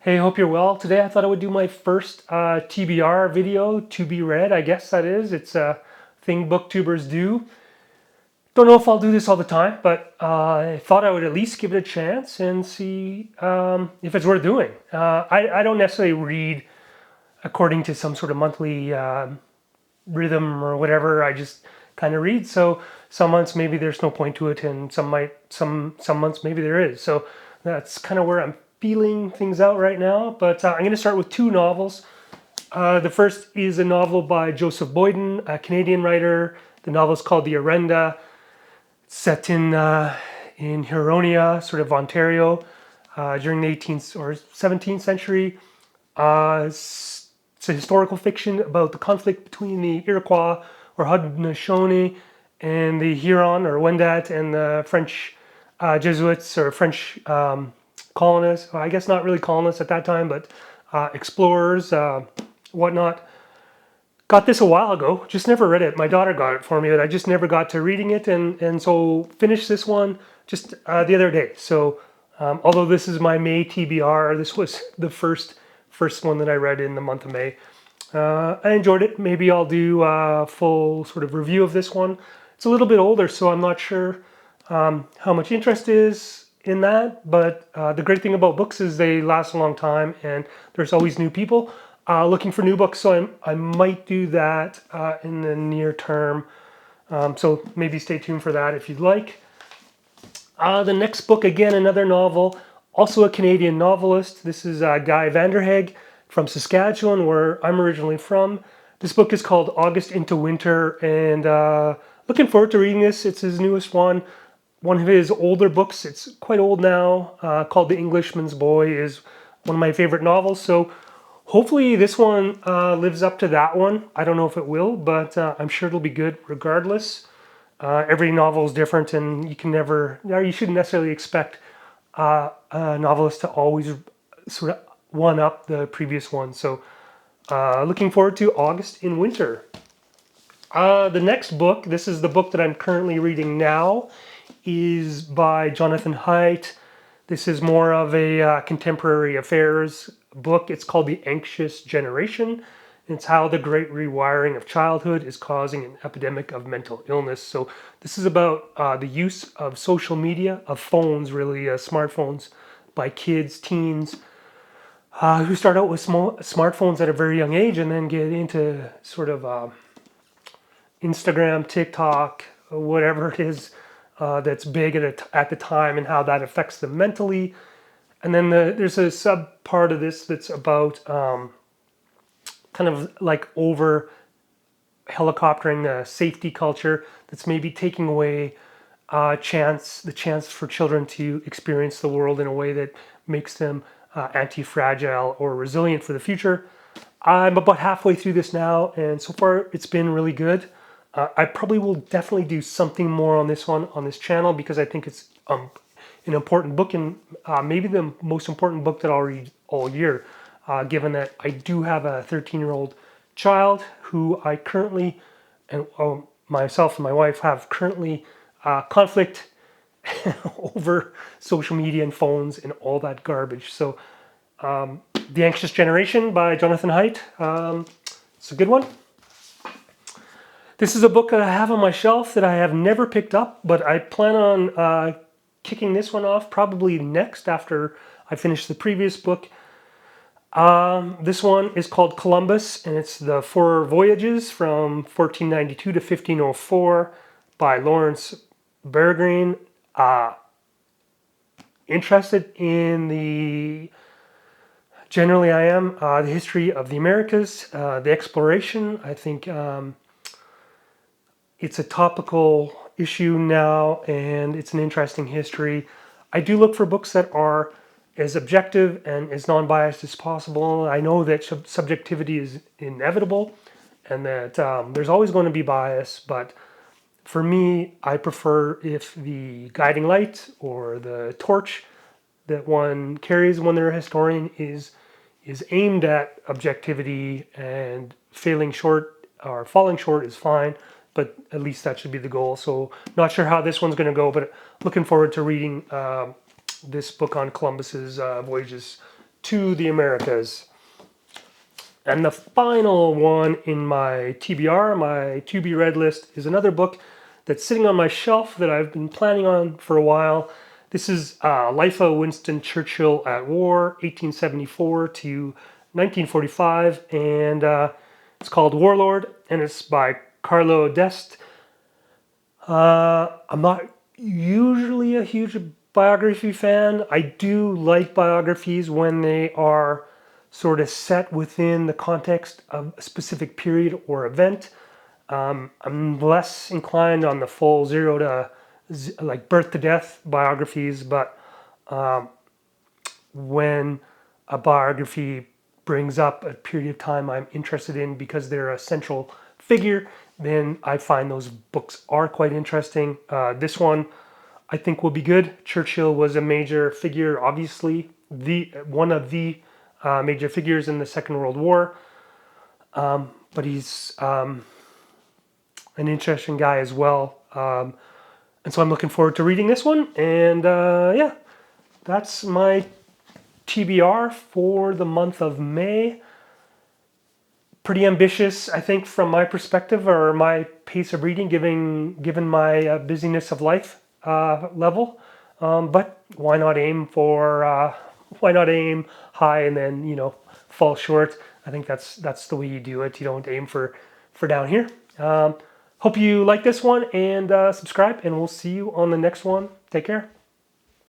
Hey, hope you're well. Today I thought I would do my first TBR video, to be read, I guess that is. It's a thing booktubers do. Don't know if I'll do this all the time, but I thought I would at least give it a chance and see if it's worth doing. I don't necessarily read according to some sort of monthly rhythm or whatever. I just kind of read. So some months maybe there's no point to it, and some months maybe there is. So that's kind of where I'm feeling things out right now. But I'm going to start with two novels. The first is a novel by Joseph Boyden, a Canadian writer. The novel is called The Orenda. It's set in Huronia, sort of Ontario, during the 18th or 17th century. It's a historical fiction about the conflict between the Iroquois or Haudenosaunee and the Huron or Wendat and the French Jesuits or French colonists. Well, I guess not really colonists at that time, but explorers, whatnot. Got this a while ago, just never read it. My daughter got it for me, but I just never got to reading it, and so finished this one just the other day. So although this is my May TBR, this was the first one that I read in the month of May. I enjoyed it. Maybe I'll do a full sort of review of this one. It's a little bit older, so I'm not sure how much interest is in that. But the great thing about books is they last a long time, and there's always new people looking for new books. So I might do that in the near term. So maybe stay tuned for that if you'd like. The next book, again, another novel, also a Canadian novelist. This is Guy Vanderhaeghe from Saskatchewan, where I'm originally from. This book is called August into Winter, and looking forward to reading this. It's his newest one. One of his older books, it's quite old now, called The Englishman's Boy, is one of my favorite novels. So hopefully this one lives up to that one. I don't know if it will, but I'm sure it'll be good regardless. Every novel is different, and you shouldn't necessarily expect a novelist to always sort of one up the previous one. So looking forward to August in Winter. The next book, this is the book that I'm currently reading now, is by Jonathan Haidt. This is more of a contemporary affairs book. It's called The Anxious Generation. It's how the great rewiring of childhood is causing an epidemic of mental illness. So this is about the use of social media, of phones, really, smartphones, by kids, teens, who start out with smartphones at a very young age and then get into sort of Instagram, TikTok, whatever it is that's big at the time, and how that affects them mentally. And then there's a sub part of this that's about kind of like over helicoptering the safety culture that's maybe taking away the chance for children to experience the world in a way that makes them anti-fragile or resilient for the future. I'm about halfway through this now, and so far it's been really good. I probably will definitely do something more on this one on this channel, because I think it's an important book, and maybe the most important book that I'll read all year, given that I do have a 13-year-old child who I currently, and myself and my wife have currently conflict over social media and phones and all that garbage. So The Anxious Generation by Jonathan Haidt. It's a good one. This is a book that I have on my shelf that I have never picked up, but I plan on kicking this one off probably next after I finish the previous book. This one is called Columbus, and it's the Four Voyages from 1492 to 1504 by Laurence Bergreen. Interested in generally I am, the history of the Americas, the exploration. I think it's a topical issue now, and it's an interesting history. I do look for books that are as objective and as non-biased as possible. I know that subjectivity is inevitable, and that there's always going to be bias, but for me, I prefer if the guiding light or the torch that one carries when they're a historian is aimed at objectivity, and failing short or falling short is fine, but at least that should be the goal. So not sure how this one's going to go, but looking forward to reading this book on Columbus's voyages to the Americas. And the final one in my TBR, my to be read list, is another book that's sitting on my shelf that I've been planning on for a while. This is Life of Winston Churchill at War, 1874 to 1945, and it's called Warlord, and it's by Carlo Dest. I'm not usually a huge biography fan. I do like biographies when they are sort of set within the context of a specific period or event. I'm less inclined on the full zero to like birth to death biographies, but when a biography brings up a period of time I'm interested in because they're a central figure, then I find those books are quite interesting. This one I think will be good. Churchill was a major figure, obviously, one of the major figures in the Second World War, but he's an interesting guy as well. And so I'm looking forward to reading this one. And yeah, that's my TBR for the month of May. Pretty ambitious, I think, from my perspective or my pace of reading, given my busyness of life level. But why not aim high and then fall short? I think that's the way you do it. You don't aim for down here. Hope you like this one and subscribe, and we'll see you on the next one. Take care.